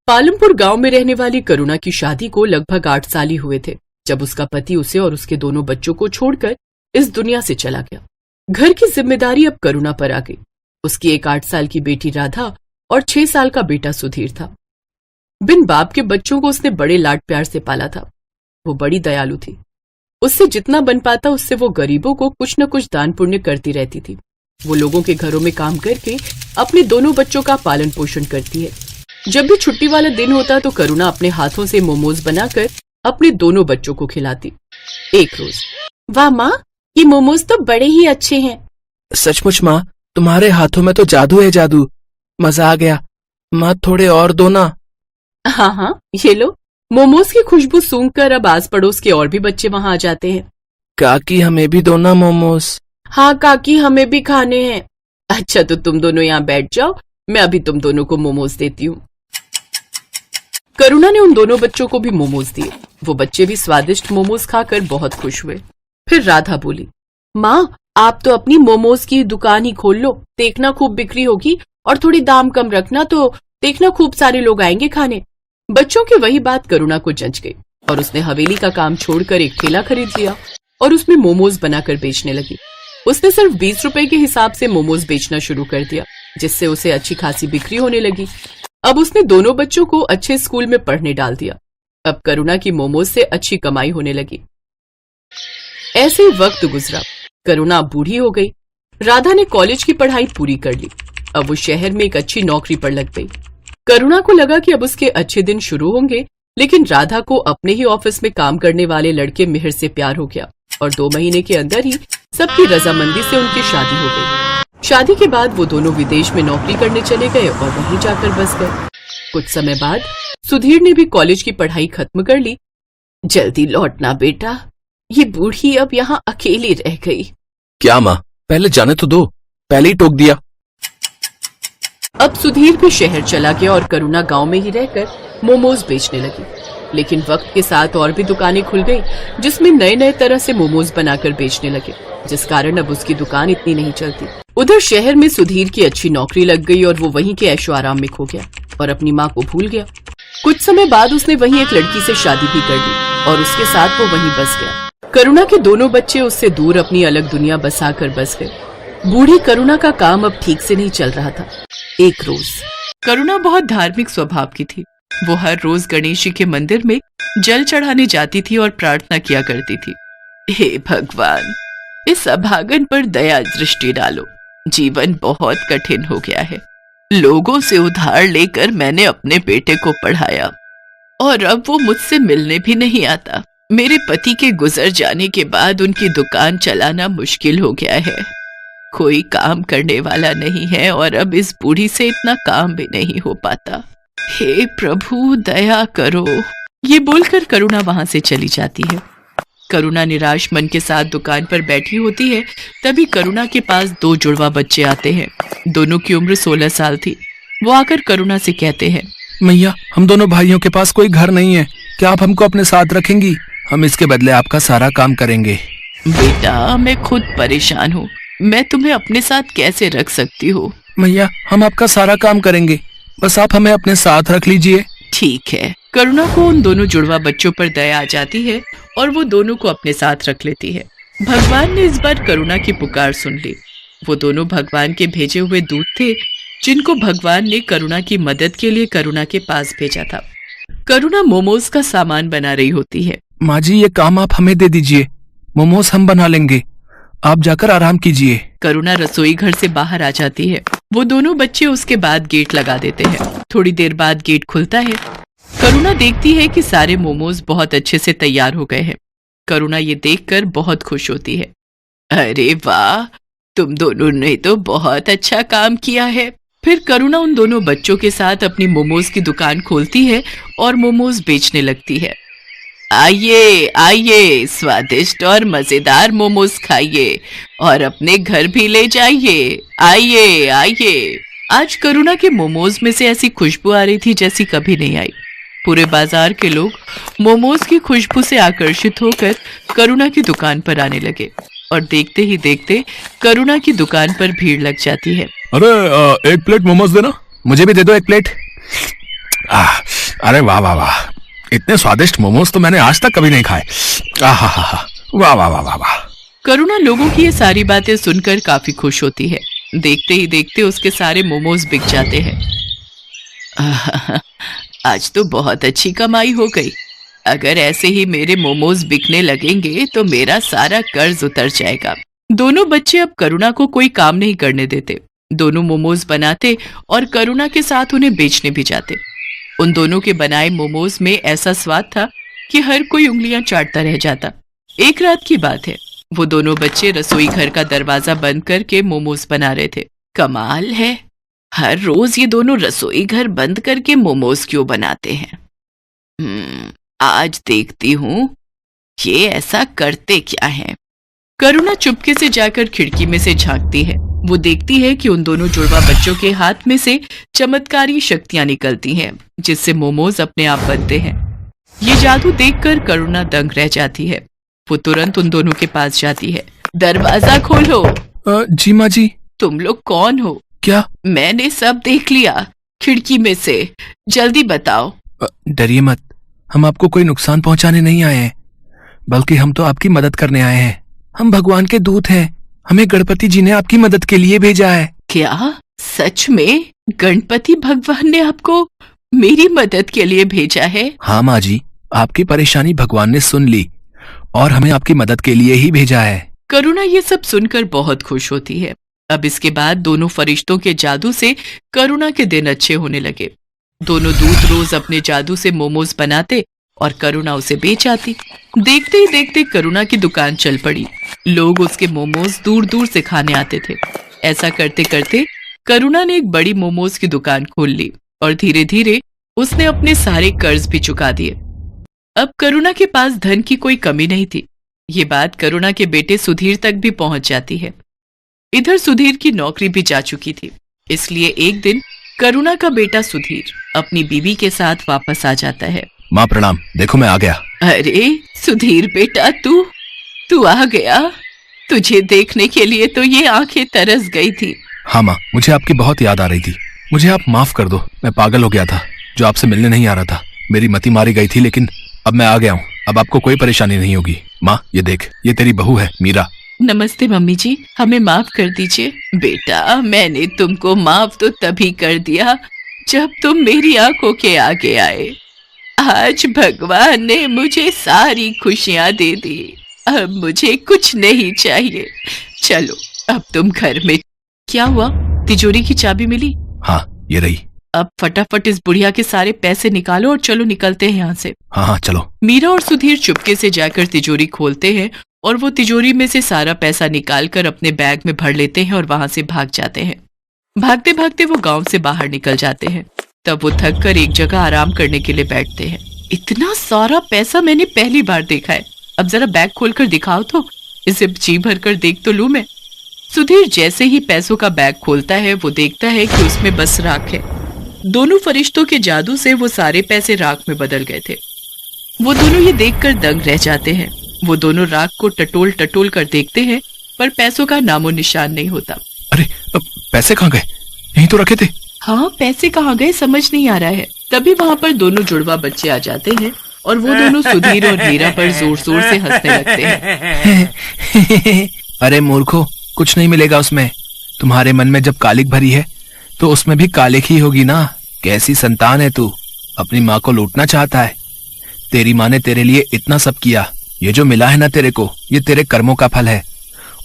पालमपुर गांव में रहने वाली करुणा की शादी को लगभग 8 साल ही हुए थे जब उसका पति उसे और उसके दोनों बच्चों को छोड़कर इस दुनिया से चला गया। घर की जिम्मेदारी अब करुणा पर आ गई। उसकी एक 8 साल की बेटी राधा और 6 साल का बेटा सुधीर था। बिन बाप के बच्चों को उसने बड़े लाड प्यार से पाला था। वो बड़ी दयालु थी। उससे जितना बन पाता उससे वो गरीबों को कुछ न कुछ दान पुण्य करती रहती थी। वो लोगों के घरों में काम करके अपने दोनों बच्चों का पालन पोषण करती है। जब भी छुट्टी वाला दिन होता तो करुणा अपने हाथों से मोमोज बनाकर अपने दोनों बच्चों को खिलाती। एक रोज, वाह माँ, ये मोमोज तो बड़े ही अच्छे हैं। सचमुच माँ, तुम्हारे हाथों में तो जादू है, जादू। मजा आ गया। माँ थोड़े और दो ना। हाँ हाँ, ये लो। मोमोज की खुशबू सूंघकर अब आस पड़ोस के और भी बच्चे वहाँ आ जाते हैं। काकी हमें भी दो ना मोमोज। हाँ काकी, हमें भी खाने हैं। अच्छा तो तुम दोनों यहाँ बैठ जाओ, मैं अभी तुम दोनों को मोमोज देती हूँ। करुणा ने उन दोनों बच्चों को भी मोमोज दिए। वो बच्चे भी स्वादिष्ट मोमोज खाकर बहुत खुश हुए। फिर राधा बोली, माँ आप तो अपनी मोमोज की दुकान ही खोल लो, देखना खूब बिक्री होगी और थोड़ी दाम कम रखना तो देखना खूब सारे लोग आएंगे खाने। बच्चों की वही बात करुणा को जंच गई और उसने हवेली का काम छोड़कर एक ठेला खरीद लिया और उसमें मोमोज बनाकर बेचने लगी। उसने सिर्फ 20 रुपए के हिसाब से मोमोज बेचना शुरू कर दिया, जिससे उसे अच्छी खासी बिक्री होने लगी। अब उसने दोनों बच्चों को अच्छे स्कूल में पढ़ने डाल दिया। अब करुणा की मोमोज से अच्छी कमाई होने लगी। ऐसे ही वक्त गुजरा। करुणा बूढ़ी हो गई। राधा ने कॉलेज की पढ़ाई पूरी कर ली। अब वो शहर में एक अच्छी नौकरी पर लग गई। करुणा को लगा कि अब उसके अच्छे दिन शुरू होंगे, लेकिन राधा को अपने ही ऑफिस में काम करने वाले लड़के मिहिर से प्यार हो गया और 2 महीने के अंदर ही सबकी रजामंदी से उनकी शादी हो गई। शादी के बाद वो दोनों विदेश में नौकरी करने चले गए और वहीं जाकर बस गए। कुछ समय बाद सुधीर ने भी कॉलेज की पढ़ाई खत्म कर ली। जल्दी लौटना बेटा, ये बूढ़ी अब यहाँ अकेली रह गई। क्या माँ, पहले जाने तो दो, पहले ही टोक दिया। अब सुधीर भी शहर चला गया और करुणा गांव में ही रहकर मोमोज बेचने लगी। लेकिन वक्त के साथ और भी दुकानें खुल गई जिसमें नए नए तरह से मोमोज बनाकर बेचने लगे, जिस कारण अब उसकी दुकान इतनी नहीं चलती। उधर शहर में सुधीर की अच्छी नौकरी लग गई और वो वहीं के ऐशो आराम में खो गया और अपनी माँ को भूल गया। कुछ समय बाद उसने वहीं एक लड़की से शादी भी कर ली और उसके साथ वो वहीं बस गया। करुणा के दोनों बच्चे उससे दूर अपनी अलग दुनिया बसा कर बस गए। बूढ़ी करुणा का काम अब ठीक से नहीं चल रहा था। एक रोज, करुणा बहुत धार्मिक स्वभाव की थी। वो हर रोज गणेश जी के मंदिर में जल चढ़ाने जाती थी और प्रार्थना किया करती थी, हे भगवान, इस अभागन पर दया दृष्टि डालो। जीवन बहुत कठिन हो गया है। लोगों से उधार लेकर मैंने अपने बेटे को पढ़ाया और अब वो मुझसे मिलने भी नहीं आता। मेरे पति के गुजर जाने के बाद उनकी दुकान चलाना मुश्किल हो गया है। कोई काम करने वाला नहीं है और अब इस बूढ़ी से इतना काम भी नहीं हो पाता। हे प्रभु दया करो। ये बोलकर करुणा वहां से चली जाती है। करुणा निराश मन के साथ दुकान पर बैठी होती है। तभी करुणा के पास 2 जुड़वा बच्चे आते हैं। दोनों की उम्र 16 साल थी। वो आकर करुणा से कहते हैं, मैया, हम दोनों भाइयों के पास कोई घर नहीं है, क्या आप हमको अपने साथ रखेंगी? हम इसके बदले आपका सारा काम करेंगे। बेटा, मैं खुद परेशान हूँ, मैं तुम्हें अपने साथ कैसे रख सकती हूँ? मैया, हम आपका सारा काम करेंगे, बस आप हमें अपने साथ रख लीजिए। ठीक है। करुणा को उन दोनों जुड़वा बच्चों पर दया आ जाती है और वो दोनों को अपने साथ रख लेती है। भगवान ने इस बार करुणा की पुकार सुन ली। वो दोनों भगवान के भेजे हुए दूत थे जिनको भगवान ने करुणा की मदद के लिए करुणा के पास भेजा था। करुणा मोमोज का सामान बना रही होती है। माँ जी, ये काम आप हमें दे दीजिए, मोमोज हम बना लेंगे, आप जाकर आराम कीजिए। करुणा रसोई घर से बाहर आ जाती है। वो दोनों बच्चे उसके बाद गेट लगा देते हैं। थोड़ी देर बाद गेट खुलता है। करुणा देखती है कि सारे मोमोज बहुत अच्छे से तैयार हो गए हैं। करुणा ये देखकर बहुत खुश होती है। अरे वाह, तुम दोनों ने तो बहुत अच्छा काम किया है। फिर करुणा उन दोनों बच्चों के साथ अपनी मोमोज की दुकान खोलती है और मोमोज बेचने लगती है। आइए आइए, स्वादिष्ट और मजेदार मोमोज खाइए और अपने घर भी ले जाइए। आइए आइए। आज करुणा के मोमोज में से ऐसी खुशबू आ रही थी जैसी कभी नहीं आई। पूरे बाजार के लोग मोमोज की खुशबू से आकर्षित होकर करुणा की दुकान पर आने लगे और देखते ही देखते करुणा की दुकान पर भीड़ लग जाती है। अरे एक प्लेट मोमोज देना, मुझे भी दे दो एक प्लेट। अरे वाह वाह वाह, इतने स्वादिष्ट मोमोज तो मैंने आज तक कभी नहीं खाए। आहा, वाह वाह वाह वाह वाह। करुणा लोगों की ये सारी बातें सुनकर काफी खुश होती है। देखते ही देखते उसके सारे मोमोज बिक जाते हैं। आज तो बहुत अच्छी कमाई हो गई। अगर ऐसे ही मेरे मोमोज बिकने लगेंगे तो मेरा सारा कर्ज उतर जाएगा। दोनों बच्चे अब करुणा को कोई काम नहीं करने देते। दोनों मोमोज बनाते और करुणा के साथ उन्हें बेचने भी जाते। उन दोनों के बनाए मोमोज में ऐसा स्वाद था कि हर कोई उंगलियां चाटता रह जाता। एक रात की बात है, वो दोनों बच्चे रसोई घर का दरवाजा बंद करके मोमोज बना रहे थे। कमाल है, हर रोज ये दोनों रसोई घर बंद करके मोमोज क्यों बनाते हैं? आज देखती हूँ ये ऐसा करते क्या है। करुणा चुपके से जाकर खिड़की में से झांकती है। वो देखती है कि उन दोनों जुड़वा बच्चों के हाथ में से चमत्कारी शक्तियां निकलती हैं, जिससे मोमोज अपने आप बनते हैं। ये जादू देखकर करुणा दंग रह जाती है। वो तुरंत उन दोनों के पास जाती है। दरवाजा खोलो। जी माँ जी। तुम लोग कौन हो? क्या? मैंने सब देख लिया खिड़की में से, जल्दी बताओ। डरिए मत, हम आपको कोई नुकसान पहुंचाने नहीं आए हैं, बल्कि हम तो आपकी मदद करने आए हैं। हम भगवान के दूत हैं। हमें गणपति जी ने आपकी मदद के लिए भेजा है। क्या? सच में गणपति भगवान ने आपको मेरी मदद के लिए भेजा है? हाँ माँ जी, आपकी परेशानी भगवान ने सुन ली और हमें आपकी मदद के लिए ही भेजा है। करुणा ये सब सुनकर बहुत खुश होती है। अब इसके बाद दोनों फरिश्तों के जादू से करुणा के दिन अच्छे होने लगे। दोनों दूत रोज अपने जादू से मोमोज बनाते और करुणा उसे बेच आती। देखते ही देखते करुणा की दुकान चल पड़ी। लोग उसके मोमोज दूर दूर से खाने आते थे। ऐसा करते करते करुणा ने एक बड़ी मोमोज की दुकान खोल ली और धीरे धीरे उसने अपने सारे कर्ज भी चुका दिए। अब करुणा के पास धन की कोई कमी नहीं थी। ये बात करुणा के बेटे सुधीर तक भी पहुंच जाती है। इधर सुधीर की नौकरी भी जा चुकी थी, इसलिए एक दिन करुणा का बेटा सुधीर अपनी बीवी के साथ वापस आ जाता है। माँ प्रणाम, देखो मैं आ गया। अरे सुधीर बेटा, तू आ गया। तुझे देखने के लिए तो ये आंखें तरस गई थी। हाँ माँ, मुझे आपकी बहुत याद आ रही थी। मुझे आप माफ कर दो, मैं पागल हो गया था जो आपसे मिलने नहीं आ रहा था। मेरी मति मारी गई थी, लेकिन अब मैं आ गया हूँ। अब आपको कोई परेशानी नहीं होगी। माँ ये देख, ये तेरी बहू है मीरा। नमस्ते मम्मी जी, हमें माफ कर दीजिए। बेटा, मैंने तुमको माफ तो तभी कर दिया जब तुम मेरी आंखों के आगे आए। आज भगवान ने मुझे सारी खुशियां दे दी। अब मुझे कुछ नहीं चाहिए। चलो अब तुम घर में। क्या हुआ? तिजोरी की चाबी मिली? हाँ ये रही। अब फटाफट इस बुढ़िया के सारे पैसे निकालो और चलो निकलते हैं यहाँ से। हाँ चलो। मीरा और सुधीर चुपके से जाकर तिजोरी खोलते हैं और वो तिजोरी में से सारा पैसा निकालकर अपने बैग में भर लेते हैं और वहां से भाग जाते हैं। भागते भागते वो गांव से बाहर निकल जाते हैं। तब वो थक कर एक जगह आराम करने के लिए बैठते हैं। इतना सारा पैसा मैंने पहली बार देखा है। अब जरा बैग खोलकर दिखाओ तो, इसे जी भर कर देख तो लूं मैं। सुधीर जैसे ही पैसों का बैग खोलता है वो देखता है कि उसमें बस राख है। दोनों फरिश्तों के जादू से वो सारे पैसे राख में बदल गए थे। वो दोनों ये देखकर दंग रह जाते हैं। वो दोनों राख को टटोल टटोल कर देखते हैं, पर पैसों का नामो निशान नहीं होता। अरे पैसे कहाँ गए? यहीं तो रखे थे। हाँ, पैसे कहाँ गए समझ नहीं आ रहा है। तभी वहाँ पर दोनों जुड़वा बच्चे आ जाते हैं और वो दोनों सुधीर और मीरा पर जोर जोर से हंसने लगते हैं। अरे मूर्खो, कुछ नहीं मिलेगा उसमें। तुम्हारे मन में जब कालिक भरी है तो उसमें भी कालिक ही होगी ना। कैसी संतान है तू, अपनी माँ को लूटना चाहता है। तेरी माँ ने तेरे लिए इतना सब किया। ये जो मिला है ना तेरे को, ये तेरे कर्मों का फल है।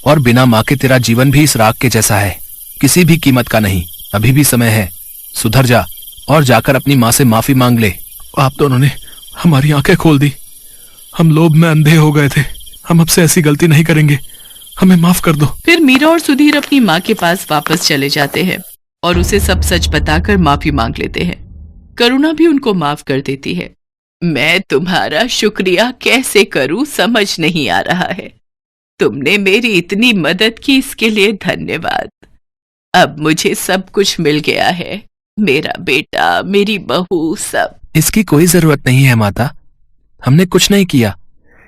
और बिना माँ के तेरा जीवन भी इस राख के जैसा है, किसी भी कीमत का नहीं। अभी भी समय है, सुधर जा और जाकर अपनी माँ से माफी मांग ले। आप दोनों ने हमारी आंखें खोल दी। हम लोभ में अंधे हो गए थे। हम अब से ऐसी गलती नहीं करेंगे, हमें माफ कर दो। फिर मीरा और सुधीर अपनी माँ के पास वापस चले जाते हैं और उसे सब सच बताकर माफी मांग लेते हैं। करुणा भी उनको माफ कर देती है। मैं तुम्हारा शुक्रिया कैसे करूं समझ नहीं आ रहा है। तुमने मेरी इतनी मदद की, इसके लिए धन्यवाद। अब मुझे सब कुछ मिल गया है, मेरा बेटा, मेरी बहू, सब। इसकी कोई जरूरत नहीं है माता, हमने कुछ नहीं किया।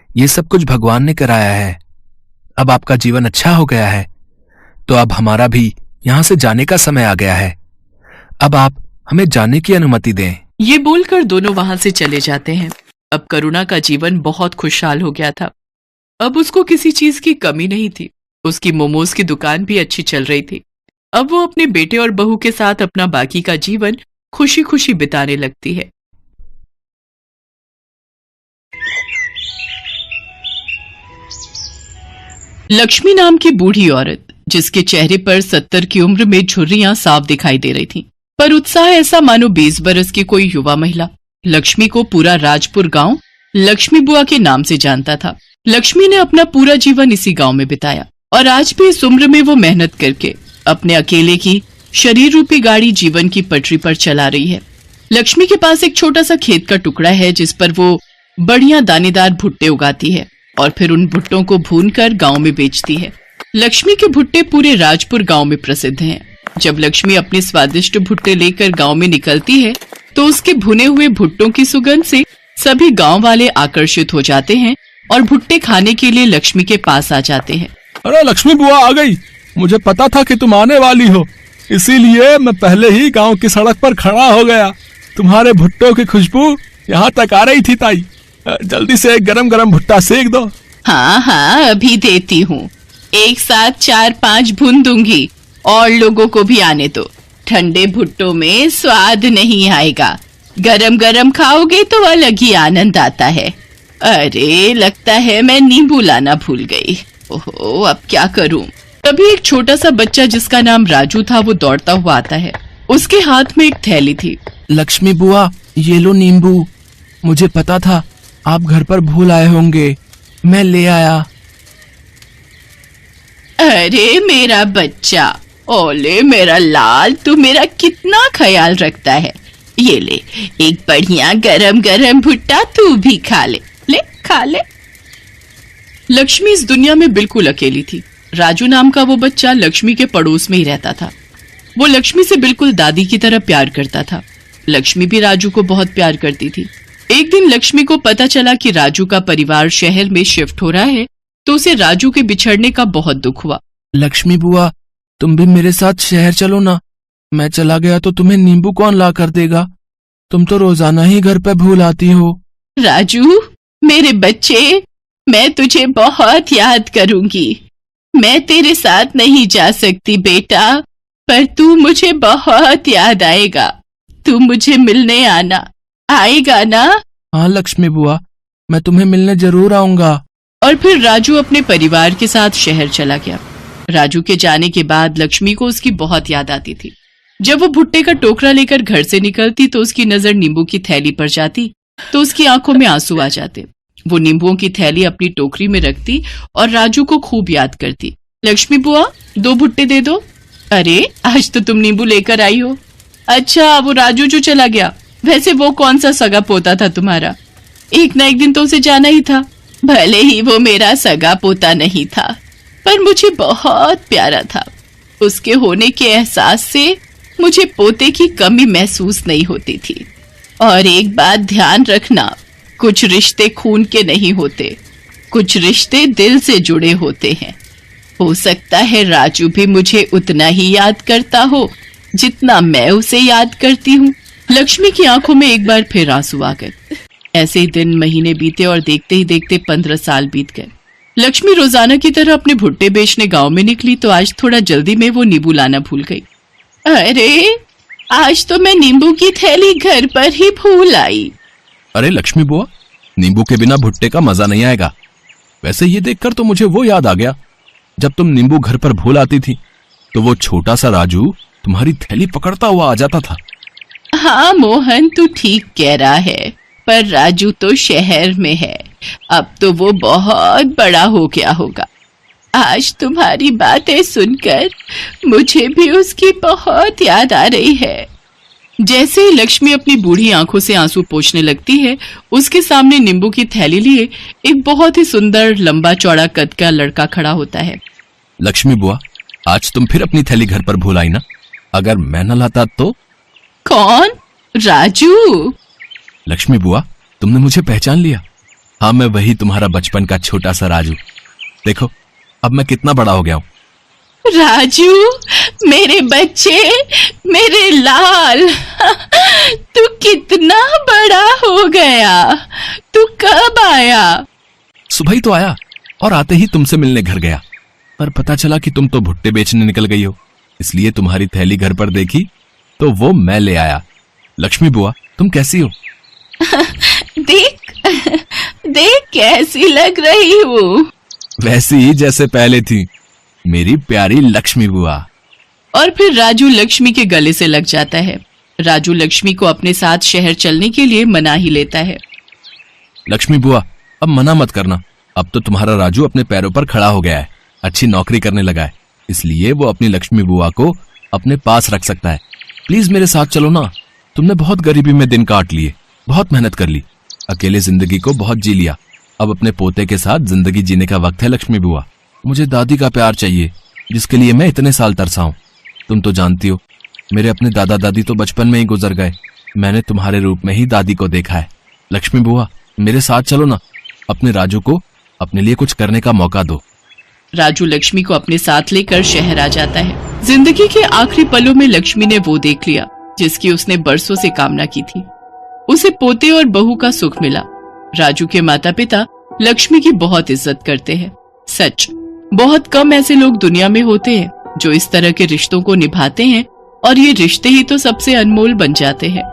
ये सब कुछ भगवान ने कराया है। अब आपका जीवन अच्छा हो गया है, तो अब हमारा भी यहां से जाने का समय आ गया है। अब आप हमें जाने की अनुमति दें। ये बोलकर दोनों वहां से चले जाते हैं। अब करुणा का जीवन बहुत खुशहाल हो गया था। अब उसको किसी चीज की कमी नहीं थी। उसकी मोमोज की दुकान भी अच्छी चल रही थी। अब वो अपने बेटे और बहू के साथ अपना बाकी का जीवन खुशी खुशी बिताने लगती है। लक्ष्मी नाम की बूढ़ी औरत, जिसके चेहरे पर 70 की उम्र में झुर्रियां साफ दिखाई दे रही थीं, पर उत्साह ऐसा मानो 20 बरस की कोई युवा महिला। लक्ष्मी को पूरा राजपुर गांव लक्ष्मी बुआ के नाम से जानता था। लक्ष्मी ने अपना पूरा जीवन इसी गांव में बिताया और आज भी इस उम्र में वो मेहनत करके अपने अकेले की शरीर रूपी गाड़ी जीवन की पटरी पर चला रही है। लक्ष्मी के पास एक छोटा सा खेत का टुकड़ा है जिस पर वो बढ़िया दानेदार भुट्टे उगाती है और फिर उन भुट्टों को भूनकर गांव में बेचती है। लक्ष्मी के भुट्टे पूरे राजपुर गांव में प्रसिद्ध हैं। जब लक्ष्मी अपने स्वादिष्ट भुट्टे लेकर गांव में निकलती है तो उसके भुने हुए भुट्टों की सुगंध से सभी गांव वाले आकर्षित हो जाते हैं और भुट्टे खाने के लिए लक्ष्मी के पास आ जाते हैं। अरे लक्ष्मी बुआ आ गई। मुझे पता था कि तुम आने वाली हो, इसीलिए मैं पहले ही गांव की सड़क पर खड़ा हो गया। तुम्हारे भुट्टों की खुशबू यहाँ तक आ रही थी ताई। जल्दी से एक गरम गरम भुट्टा सेक दो। हाँ हाँ, अभी देती हूँ। एक साथ 4-5 भून दूंगी और लोगों को भी आने दो। ठंडे भुट्टों में स्वाद नहीं आएगा, गरम गरम खाओगे तो अलग ही आनंद आता है। अरे लगता है मैं नींबू लाना भूल गई। ओहो, अब क्या करूं? तभी एक छोटा सा बच्चा जिसका नाम राजू था वो दौड़ता हुआ आता है। उसके हाथ में एक थैली थी। लक्ष्मी बुआ, ये लो नींबू। मुझे पता था आप घर पर भूल आए होंगे, मैं ले आया। अरे मेरा बच्चा, ओले मेरा लाल, तू मेरा कितना ख्याल रखता है। ये ले, एक बढ़िया गरम गरम भुट्टा तू भी खा ले। ले खा ले। लक्ष्मी इस दुनिया में बिल्कुल अकेली थी। राजू नाम का वो बच्चा लक्ष्मी के पड़ोस में ही रहता था। वो लक्ष्मी से बिल्कुल दादी की तरह प्यार करता था। लक्ष्मी भी राजू को बहुत प्यार करती थी। एक दिन लक्ष्मी को पता चला कि राजू का परिवार शहर में शिफ्ट हो रहा है, तो उसे राजू के बिछड़ने का बहुत दुख हुआ। लक्ष्मी बुआ, तुम भी मेरे साथ शहर चलो ना। मैं चला गया तो तुम्हें नींबू कौन ला कर देगा? तुम तो रोजाना ही घर पे भूल आती हो। राजू मेरे बच्चे, मैं तुझे बहुत याद करूंगी। मैं तेरे साथ नहीं जा सकती बेटा, पर तू मुझे बहुत याद आएगा। तू मुझे मिलने आना, आएगा ना? हाँ लक्ष्मी बुआ, मैं तुम्हें मिलने जरूर आऊंगा। और फिर राजू अपने परिवार के साथ शहर चला गया। राजू के जाने के बाद लक्ष्मी को उसकी बहुत याद आती थी। जब वो भुट्टे का टोकरा लेकर घर से निकलती तो उसकी नजर नींबू की थैली पर जाती तो उसकी आंखों में आंसू आ जाते। वो नींबुओं की थैली अपनी टोकरी में रखती और राजू को खूब याद करती। लक्ष्मी बुआ, 2 भुट्टे दे दो। अरे आज तो तुम नींबू लेकर आई हो। अच्छा, वो राजू जो चला गया, वैसे वो कौन सा सगा पोता था तुम्हारा? एक ना एक दिन तो उसे जाना ही था। भले ही वो मेरा सगा पोता नहीं था, पर मुझे बहुत प्यारा था। उसके होने के एहसास से मुझे पोते की कमी महसूस नहीं होती थी। और एक बात ध्यान रखना, कुछ रिश्ते खून के नहीं होते, कुछ रिश्ते दिल से जुड़े होते हैं। हो सकता है राजू भी मुझे उतना ही याद करता हो जितना मैं उसे याद करती हूँ। लक्ष्मी की आंखों में एक बार फिर आंसू आ गए। ऐसे ही दिन महीने बीते और देखते ही देखते 15 साल बीत गए। लक्ष्मी रोजाना की तरह अपने भुट्टे बेचने गांव में निकली तो आज थोड़ा जल्दी में वो नींबू लाना भूल गई। अरे आज तो मैं नींबू की थैली घर पर ही भूल आई। अरे लक्ष्मी बुआ, नींबू के बिना भुट्टे का मजा नहीं आएगा। वैसे ये देखकर तो मुझे वो याद आ गया, जब तुम नींबू घर पर भूल आती थी तो वो छोटा सा राजू तुम्हारी थैली पकड़ता हुआ आ जाता था। हाँ मोहन, तू ठीक कह रहा है, पर राजू तो शहर में है। अब तो वो बहुत बड़ा हो गया होगा। आज तुम्हारी बातें सुनकर मुझे भी उसकी बहुत याद आ रही है। जैसे ही लक्ष्मी अपनी बूढ़ी आंखों से आंसू पोंछने लगती है, उसके सामने नींबू की थैली लिए एक बहुत ही सुंदर लंबा चौड़ा कद का लड़का खड़ा होता है। लक्ष्मी बुआ, आज तुम फिर अपनी थैली घर पर भूल आई ना? अगर मैं न लाता तो? कौन? राजू? लक्ष्मी बुआ, तुमने मुझे पहचान लिया? हाँ, मैं वही तुम्हारा बचपन का छोटा सा राजू। देखो अब मैं कितना बड़ा हो गया हूँ। राजू, मेरे बच्चे, मेरे लाल, तू कितना बड़ा हो गया। तू कब आया? सुबह ही तो आया और आते ही तुमसे मिलने घर गया, पर पता चला कि तुम तो भुट्टे बेचने निकल गई हो, इसलिए तुम्हारी थैली घर पर देखी तो वो मैं ले आया। लक्ष्मी बुआ, तुम कैसी हो? देख देख कैसी लग रही हूँ। वैसी ही जैसे पहले थी, मेरी प्यारी लक्ष्मी बुआ। और फिर राजू लक्ष्मी के गले से लग जाता है। राजू लक्ष्मी को अपने साथ शहर चलने के लिए मना ही लेता है। लक्ष्मी बुआ, अब मना मत करना, अब तो तुम्हारा राजू अपने पैरों पर खड़ा हो गया है, अच्छी नौकरी करने लगा है, इसलिए वो अपनी लक्ष्मी बुआ को अपने पास रख सकता है। प्लीज मेरे साथ चलो ना। तुमने बहुत गरीबी में दिन काट लिए, बहुत मेहनत कर ली, अकेले जिंदगी को बहुत जी लिया, अब अपने पोते के साथ जिंदगी जीने का वक्त है। लक्ष्मी बुआ, मुझे दादी का प्यार चाहिए, जिसके लिए मैं इतने साल तरसा हूं। तुम तो जानती हो, मेरे अपने दादा दादी तो बचपन में ही गुजर गए, मैंने तुम्हारे रूप में ही दादी को देखा है। लक्ष्मी बुआ, मेरे साथ चलो ना, अपने राजू को अपने लिए कुछ करने का मौका दो। राजू लक्ष्मी को अपने साथ लेकर शहर आ जाता है। जिंदगी के आखिरी पलों में लक्ष्मी ने वो देख लिया जिसकी उसने बरसों से कामना की थी। उसे पोते और बहू का सुख मिला। राजू के माता पिता लक्ष्मी की बहुत इज्जत करते हैं। सच, बहुत कम ऐसे लोग दुनिया में होते हैं जो इस तरह के रिश्तों को निभाते हैं, और ये रिश्ते ही तो सबसे अनमोल बन जाते हैं।